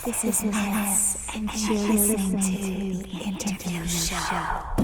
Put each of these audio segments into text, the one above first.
This is Miss, and you're listening to the Interview Show.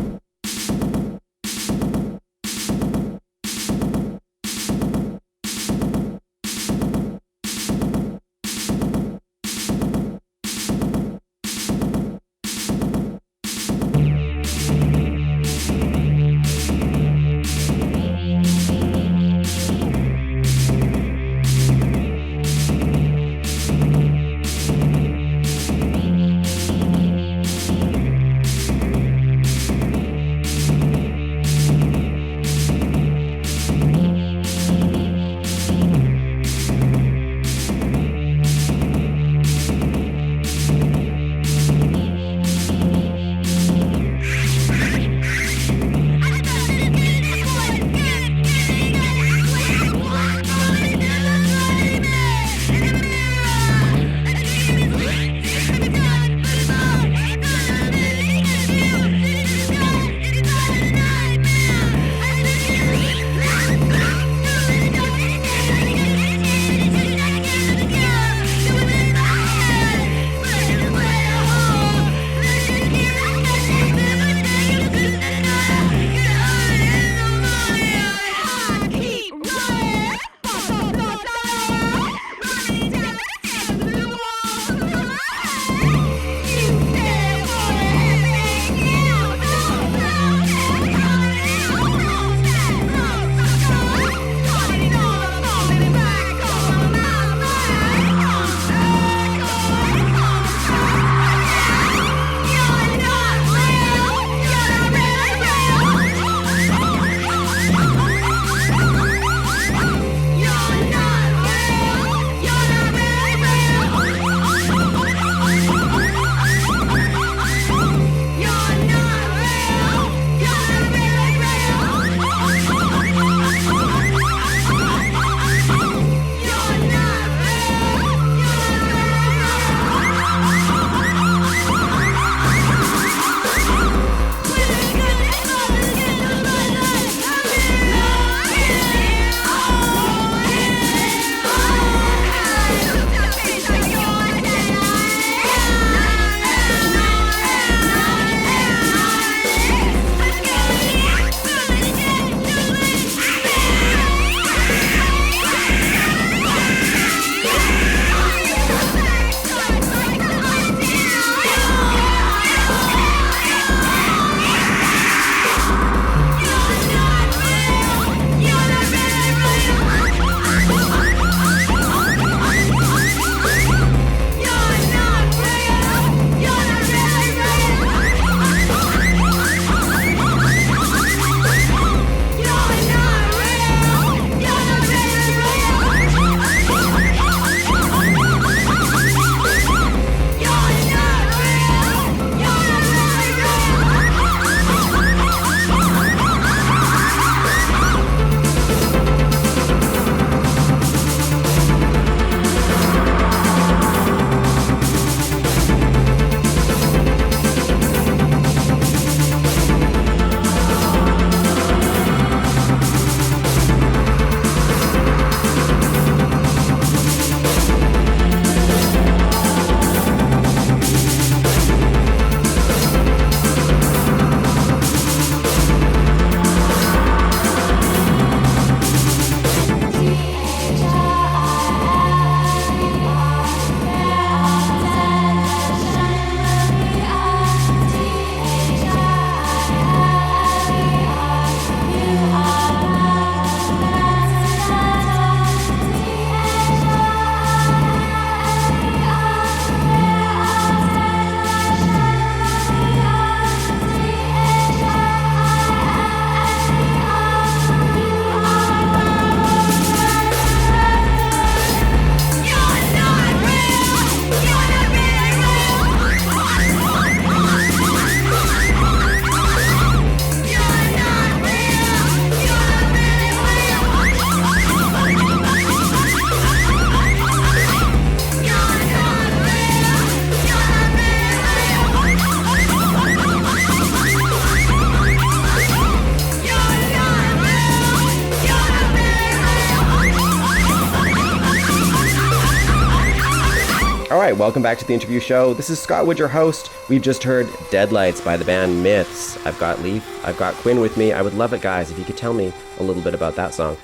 All right, welcome back to the interview show. This is Scott Wood, your host. We've just heard Deadlights by the band Myths. I've got Leif, I've got Quinne with me. I would love it, guys, if you could tell me a little bit about that song.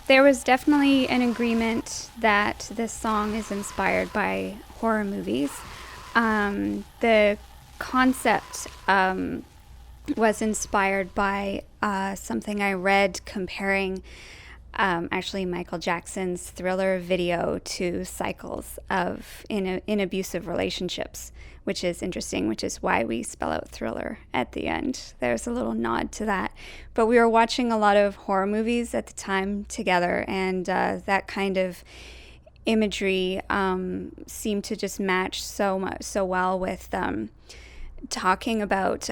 There was definitely an agreement that this song is inspired by horror movies. The concept was inspired by something I read comparing actually Michael Jackson's Thriller video to cycles in abusive relationships, which is interesting, which is why we spell out Thriller at the end. There's a little nod to that. But we were watching a lot of horror movies at the time together, and that kind of imagery seemed to just match so well with talking about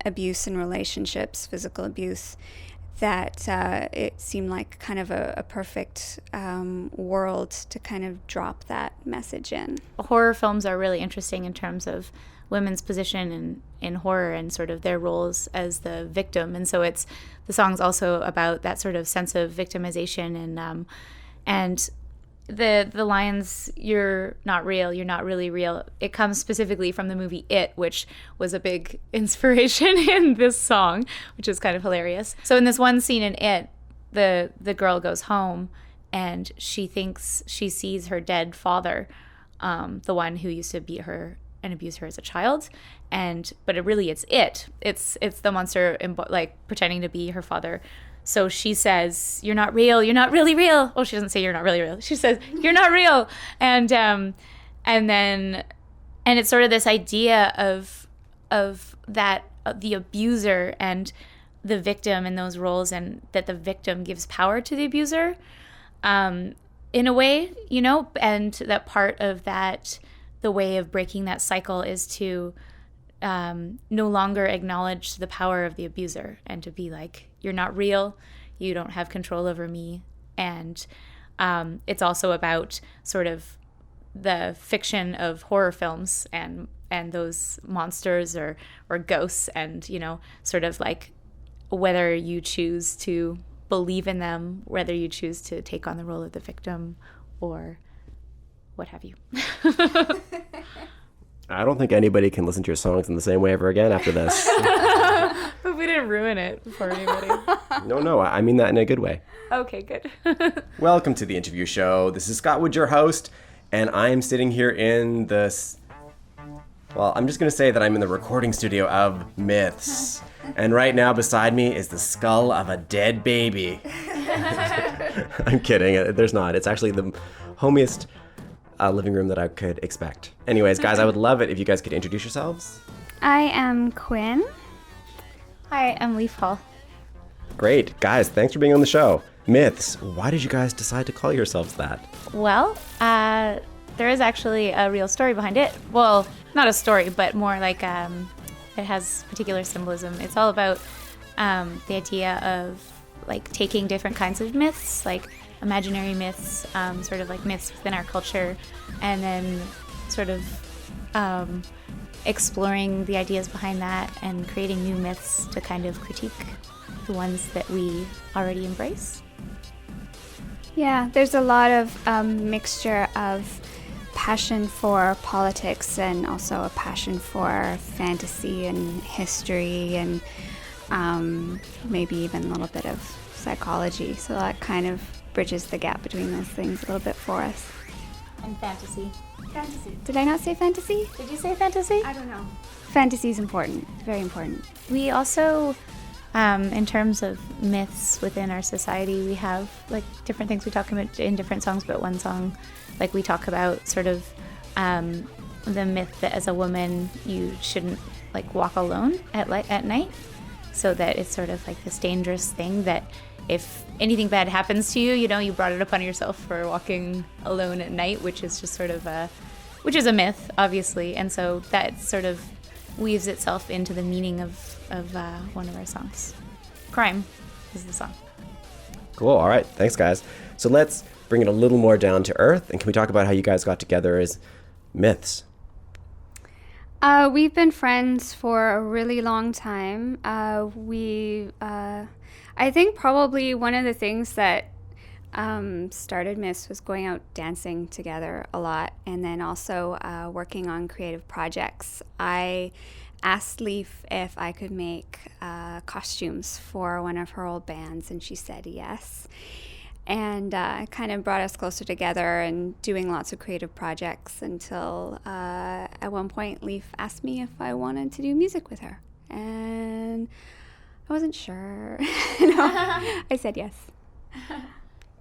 abuse in relationships, physical abuse, that it seemed like kind of a perfect world to kind of drop that message in. Horror films are really interesting in terms of women's position in horror and sort of their roles as the victim. And so the song's also about that sort of sense of victimization and the lines, "You're not real, you're not really real," it comes specifically from the movie It, which was a big inspiration in this song, which is kind of hilarious. So in this one scene in It, the girl goes home and she thinks she sees her dead father, the one who used to beat her and abuse her as a child, but it's the monster pretending to be her father. So she says, "You're not real. You're not really real." Oh, she doesn't say "you're not really real." She says, "You're not real." And it's sort of this idea of that the abuser and the victim in those roles, and that the victim gives power to the abuser, in a way, and that part of that, the way of breaking that cycle is to no longer acknowledge the power of the abuser and to be like, "You're not real, you don't have control over me." And it's also about sort of the fiction of horror films and those monsters or ghosts, and sort of like whether you choose to believe in them, whether you choose to take on the role of the victim, or what have you. I don't think anybody can listen to your songs in the same way ever again after this. Hope we didn't ruin it for anybody. No, I mean that in a good way. Okay, good. Welcome to the interview show. This is Scott Wood, your host, and I am sitting here in I'm just going to say that I'm in the recording studio of Myths. And right now beside me is the skull of a dead baby. I'm kidding. There's not. It's actually the homiest living room that I could expect. Anyways, guys, I would love it if you guys could introduce yourselves. I am Quinne. Hi, I'm Leif Hall. Great. Guys, thanks for being on the show. Myths, why did you guys decide to call yourselves that? Well, there is actually a real story behind it. Well, not a story, but more like it has particular symbolism. It's all about the idea of like taking different kinds of myths, like imaginary myths, sort of like myths within our culture, and then sort of exploring the ideas behind that and creating new myths to kind of critique the ones that we already embrace. Yeah, there's a lot of mixture of passion for politics and also a passion for fantasy and history and maybe even a little bit of psychology. So that kind of bridges the gap between those things a little bit for us. And fantasy. Fantasy. Did I not say fantasy? Did you say fantasy? I don't know. Fantasy is important. Very important. We also, in terms of myths within our society, we have like different things we talk about in different songs, but one song, like we talk about sort of the myth that as a woman you shouldn't like walk alone at night, so that it's sort of like this dangerous thing that if anything bad happens to you, you brought it upon yourself for walking alone at night, which is just sort of which is a myth, obviously. And so that sort of weaves itself into the meaning of one of our songs. Crime is the song. Cool. All right. Thanks, guys. So let's bring it a little more down to earth. And can we talk about how you guys got together as Myths? We've been friends for a really long time. I think probably one of the things that started Myths was going out dancing together a lot, and then also working on creative projects. I asked Leif if I could make costumes for one of her old bands, and she said yes. And it kind of brought us closer together and doing lots of creative projects until at one point Leif asked me if I wanted to do music with her. And I wasn't sure. I said yes.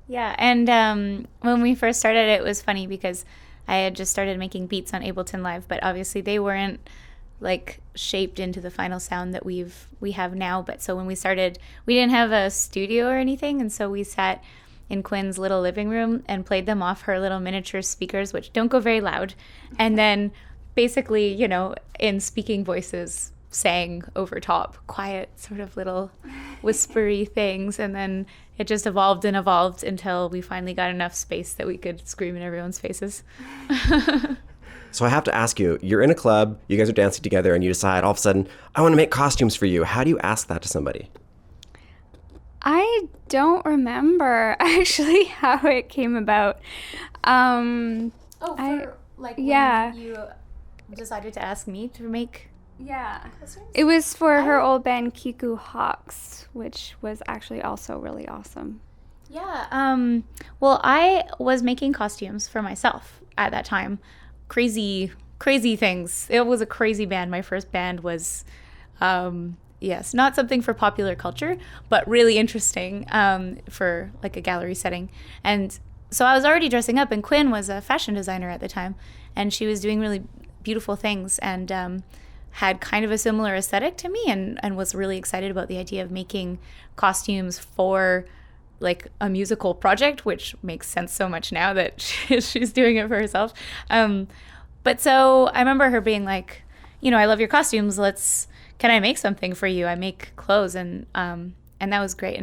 Yeah, and when we first started, it was funny because I had just started making beats on Ableton Live, but obviously they weren't like shaped into the final sound that we have now. But so when we started, we didn't have a studio or anything, and so we sat in Quinne's little living room and played them off her little miniature speakers, which don't go very loud, and then basically, in speaking voices, sang over top, quiet, sort of little whispery things, and then it just evolved and evolved until we finally got enough space that we could scream in everyone's faces. So I have to ask you, you're in a club, you guys are dancing together, and you decide all of a sudden, I want to make costumes for you. How do you ask that to somebody? I don't remember actually how it came about. When yeah. you decided to ask me to make costumes? It was for her old band Kiku Hawks, which was actually also really awesome. Yeah. Well, I was making costumes for myself at that time. Crazy things. It was a crazy band. My first band was, yes, not something for popular culture, but really interesting for like a gallery setting. And so I was already dressing up, and Quinne was a fashion designer at the time, and she was doing really beautiful things and had kind of a similar aesthetic to me, and was really excited about the idea of making costumes for like a musical project, which makes sense so much now that she's doing it for herself. But so I remember her being like, I love your costumes. Can I make something for you? I make clothes, and that was great.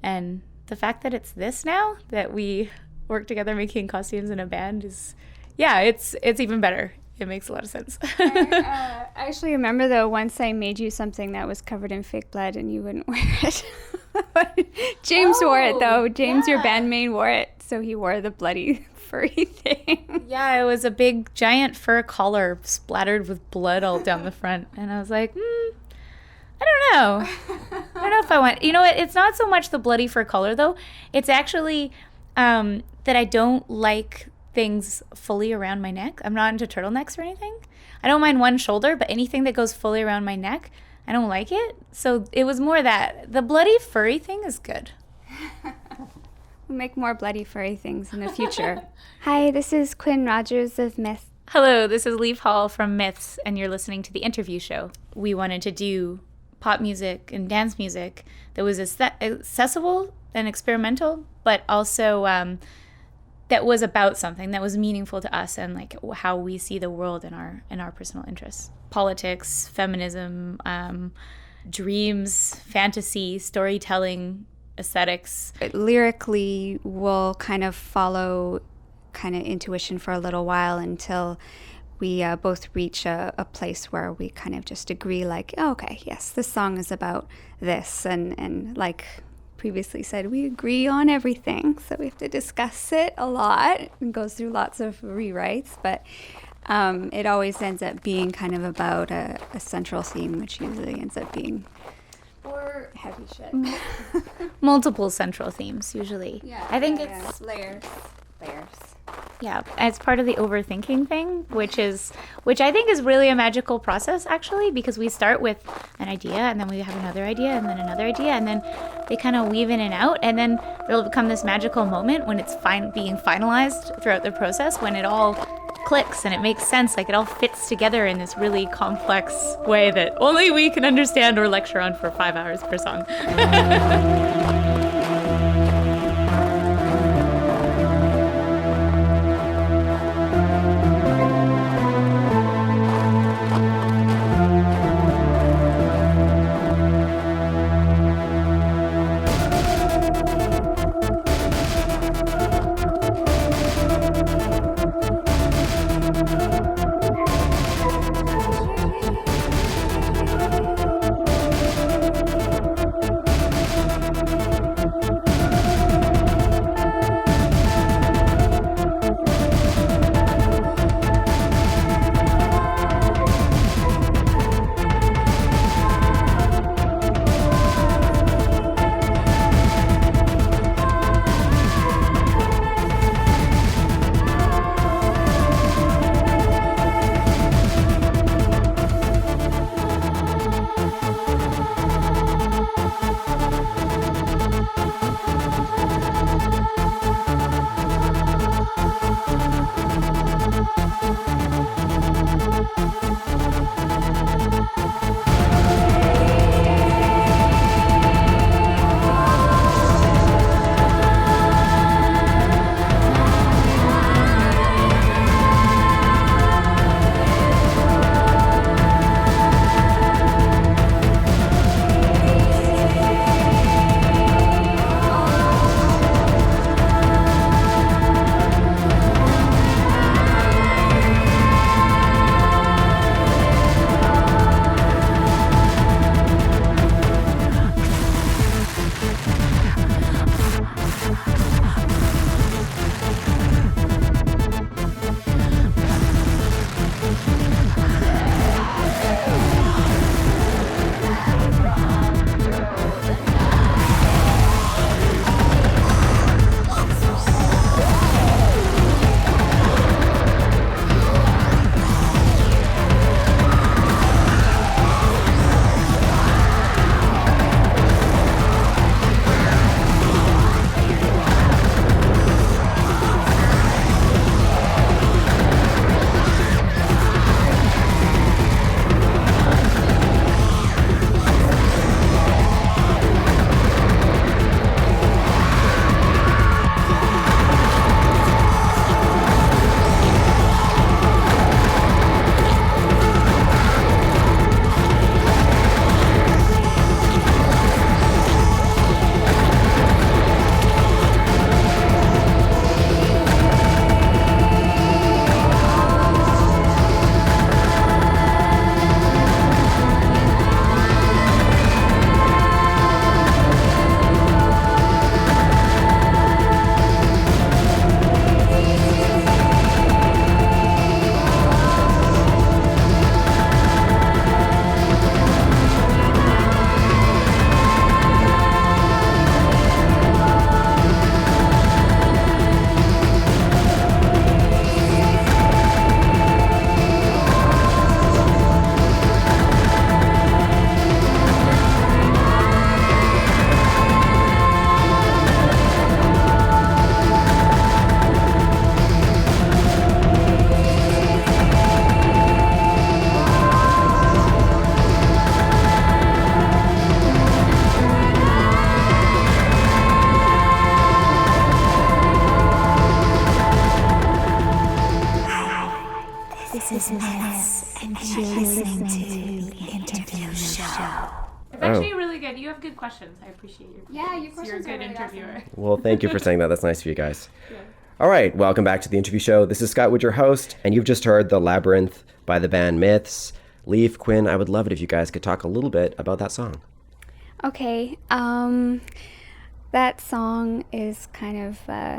And the fact that it's this now, that we work together making costumes in a band is, it's even better. It makes a lot of sense. I actually remember, though, once I made you something that was covered in fake blood and you wouldn't wear it. James wore it, though. James, your bandmate, wore it. So he wore the bloody furry thing. Yeah, it was a big, giant fur collar splattered with blood all down the front. And I was like, I don't know. I don't know if I want... You know what? It's not so much the bloody fur collar, though. It's actually that I don't like things fully around my neck. I'm not into turtlenecks or anything. I don't mind one shoulder, but anything that goes fully around my neck, I don't like it. So it was more that. The bloody furry thing is good. We'll make more bloody furry things in the future. Hi, this is Quinne Rogers of Myths. Hello, this is Leif Hall from Myths, and you're listening to The Interview Show. We wanted to do pop music and dance music that was accessible and experimental, but also that was about something that was meaningful to us and like how we see the world in our personal interests. Politics, feminism, dreams, fantasy, storytelling, aesthetics. Lyrically, we'll kind of follow kind of intuition for a little while until we both reach a place where we kind of just agree, like, oh, okay, yes, this song is about this, and like previously said, we agree on everything, so we have to discuss it a lot. It goes through lots of rewrites, but it always ends up being kind of about a central theme, which usually ends up being or heavy shit. Multiple central themes, usually. Yeah, I think it's layers. Yeah, it's part of the overthinking thing, which I think is really a magical process, actually, because we start with an idea, and then we have another idea, and then another idea, and then they kind of weave in and out, and then there'll become this magical moment when it's being finalized throughout the process, when it all clicks and it makes sense, like it all fits together in this really complex way that only we can understand or lecture on for 5 hours per song. is Myths, and you're listening to the interview show. It's actually really good. You have good questions. I appreciate your questions. Yeah, your questions You're a good are really interviewer. awesome. Well, thank you for saying that. That's nice of you guys. All right, welcome back to the interview show. This is Scott Wood, your host, and you've just heard The Labyrinth by the band Myths. Leif, Quinn, I would love it if you guys could talk a little bit about that song. Okay, that song is kind of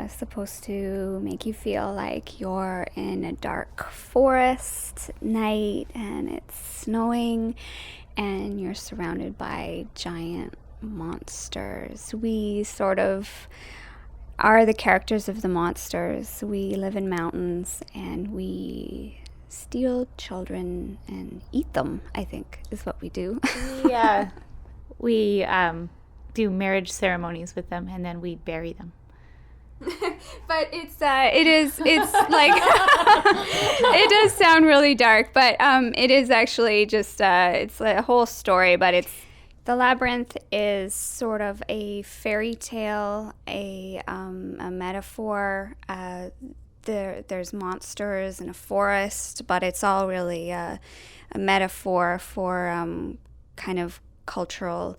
supposed to make you feel like you're in a dark forest at night and it's snowing and you're surrounded by giant monsters. We sort of are the characters of the monsters. We live in mountains and we steal children and eat them, I think, is what we do. Yeah. We do marriage ceremonies with them, and then we bury them. But it's like it does sound really dark, but it is actually just it's a whole story. But the Labyrinth is sort of a fairy tale, a metaphor. There's monsters in a forest, but it's all really a metaphor for kind of cultural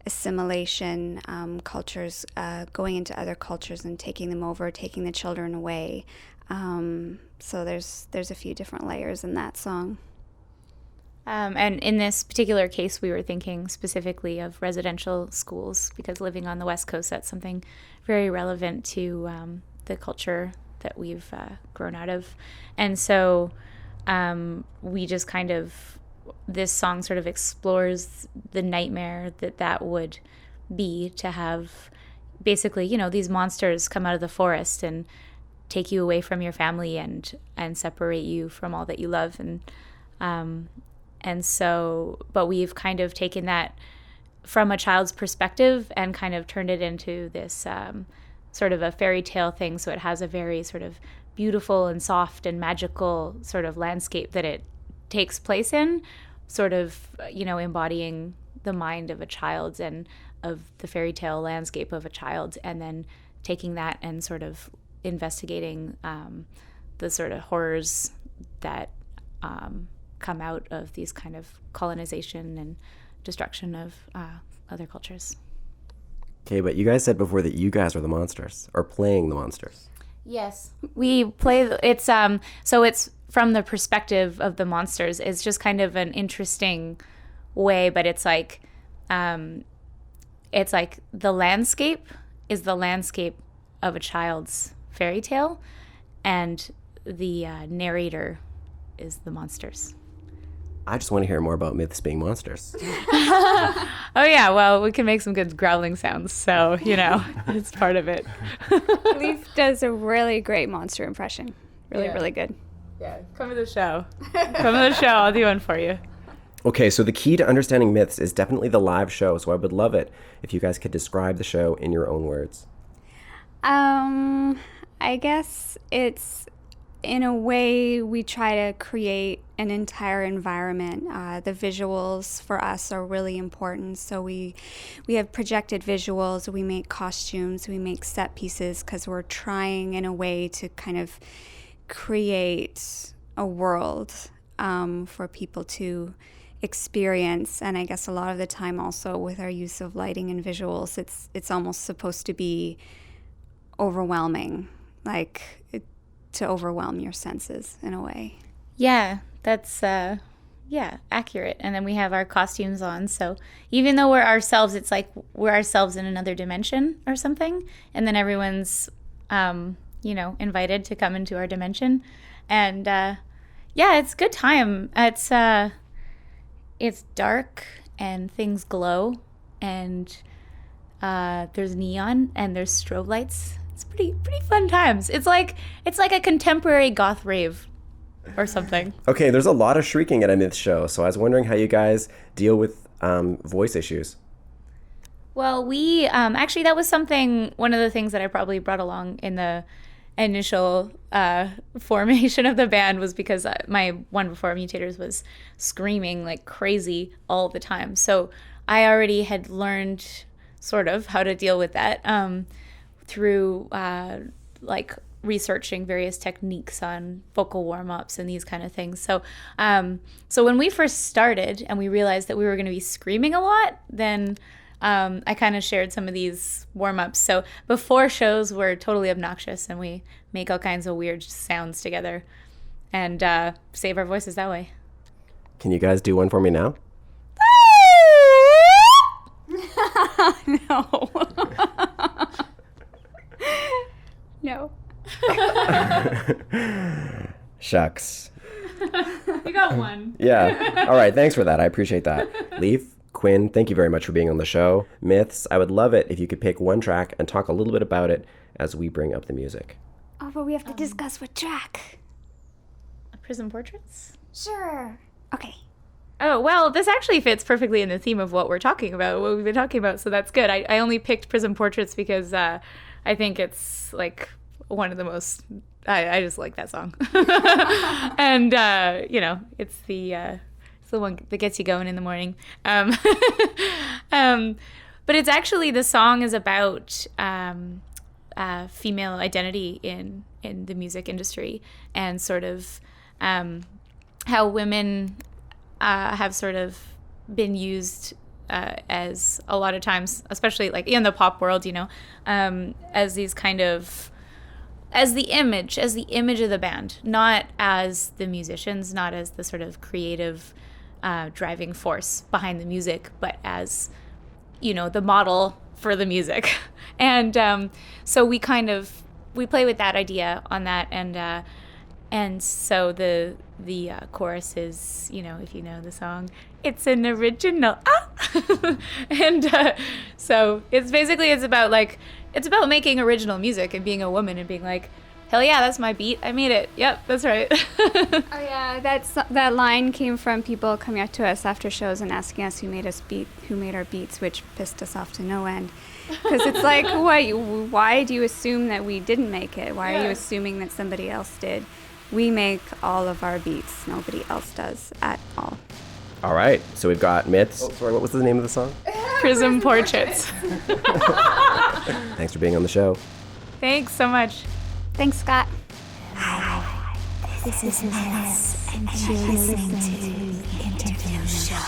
assimilation, cultures going into other cultures and taking them over, taking the children away. So there's a few different layers in that song. And in this particular case, we were thinking specifically of residential schools because living on the West Coast, that's something very relevant to the culture that we've grown out of. And so we just kind of, this song sort of explores the nightmare that would be to have basically, you know, these monsters come out of the forest and take you away from your family and separate you from all that you love. And so, but we've kind of taken that from a child's perspective and kind of turned it into this sort of a fairy tale thing. So it has a very sort of beautiful and soft and magical sort of landscape that it takes place in, sort of, you know, embodying the mind of a child and of the fairy tale landscape of a child, and then taking that and sort of investigating the sort of horrors that come out of these kind of colonization and destruction of other cultures. Okay, but you guys said before that you guys are the monsters, or playing the monsters. Yes, we play. It's so it's from the perspective of the monsters. It's just kind of an interesting way, but it's like the landscape is the landscape of a child's fairy tale, and the narrator is the monsters. I just want to hear more about myths being monsters. Oh yeah, well, we can make some good growling sounds, so, you know, it's part of it. Leif does a really great monster impression. Really good. Yeah, come to the show. Come to the show, I'll do one for you. Okay, so the key to understanding myths is definitely the live show, so I would love it if you guys could describe the show in your own words. I guess it's, in a way, we try to create an entire environment. The visuals for us are really important. So we have projected visuals, we make costumes, we make set pieces, because we're trying in a way to kind of create a world for people to experience. And I guess a lot of the time also with our use of lighting and visuals, it's almost supposed to be overwhelming, to overwhelm your senses in a way. Yeah, that's accurate. And then we have our costumes on, so even though we're ourselves, it's like we're ourselves in another dimension or something, and then everyone's invited to come into our dimension. And it's a good time. It's dark and things glow, and there's neon and there's strobe lights. It's pretty fun times. It's like a contemporary goth rave or something. Okay, there's a lot of shrieking at a myth show, so I was wondering how you guys deal with voice issues. Well, we actually, that was one of the things that I probably brought along in the initial formation of the band, was because my one before, Mutators, was screaming like crazy all the time. So I already had learned sort of how to deal with that through researching various techniques on vocal warm-ups and these kind of things. So so when we first started and we realized that we were going to be screaming a lot, then I kind of shared some of these warm-ups. So before shows, we're totally obnoxious and we make all kinds of weird sounds together and save our voices that way. Can you guys do one for me now? No. No. Shucks. You got one. Yeah. All right. Thanks for that. I appreciate that. Leif, Quinne, thank you very much for being on the show. Myths, I would love it if you could pick one track and talk a little bit about it as we bring up the music. Oh, but we have to discuss what track. Prison Portraits? Sure. Okay. Oh, well, this actually fits perfectly in the theme of what we're talking about, what we've been talking about, so that's good. I only picked Prison Portraits because I think it's, like, one of the most... I just like that song. And, it's the one that gets you going in the morning. But it's actually, the song is about female identity in the music industry and sort of how women have sort of been used as a lot of times, especially like in the pop world, as these kind of, as the image of the band, not as the musicians, not as the sort of creative driving force behind the music, but as, the model for the music. And so we play with that idea on that, and so the chorus is, if you know the song, it's an original. And so it's about making original music and being a woman and being like, hell yeah, that's my beat. I made it. Yep, that's right. Oh yeah, that line came from people coming up to us after shows and asking us who made our beats, which pissed us off to no end. Because it's like, why do you assume that we didn't make it? Why are you assuming that somebody else did? We make all of our beats. Nobody else does at all. All right, so we've got Myths. Oh, sorry, what was the name of the song? Prison Portraits. Thanks for being on the show. Thanks so much. Thanks, Scott. Hi, this is Myths, and you're listening to the Interview Show.